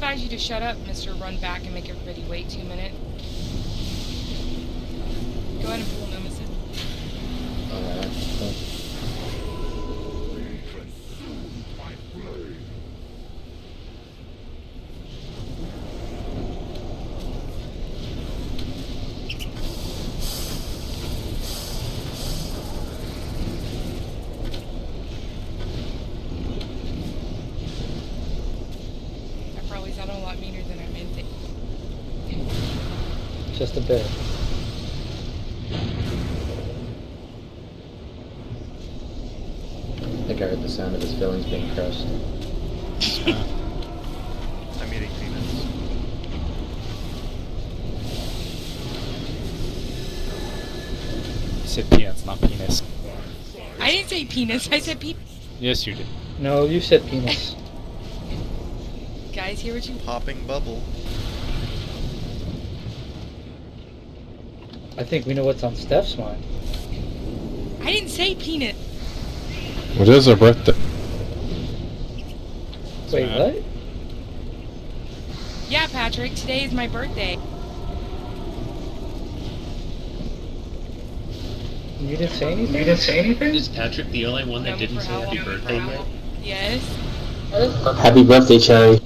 advise you to shut up, Mr. Run Back and make everybody wait 2 minutes. Go ahead and pull Nemesis. Alright. That probably sounded a lot meaner than I meant it. Just a bit. I think I heard the sound of his feelings being crushed. I'm eating peanuts. You said peanuts, not penis. I didn't say penis, I said penis. Yes, you did. No, you said penis. Guys, hear what you... Popping bubble. I think we know what's on Steph's mind. I didn't say penis. What is her birthday? Wait, what? Yeah, Patrick, today is my birthday. You didn't say anything? Is Patrick the only one that didn't say happy birthday yet? Yes. Happy birthday, Cherry.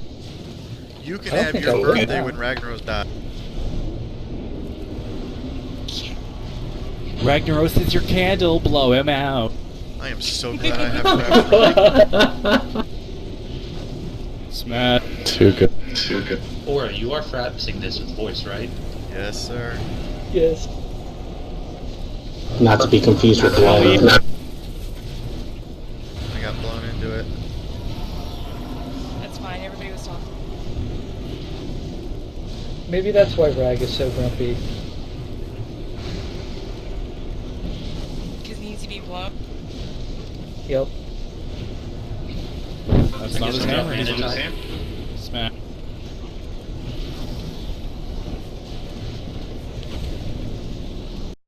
You can I don't have think your I would. birthday when Ragnaros dies. Ragnaros is your candle, blow him out. I am so glad I have Ragnaros. Smash. Too good. Too good. Aura, you are frapsing this with voice, right? Yes, sir. Yes. Not to be confused with Blood. I got blown into it. That's fine, everybody was talking. Maybe that's why Rag is so grumpy. Because he needs to be blown. Yep. That's not his hammer. Smash.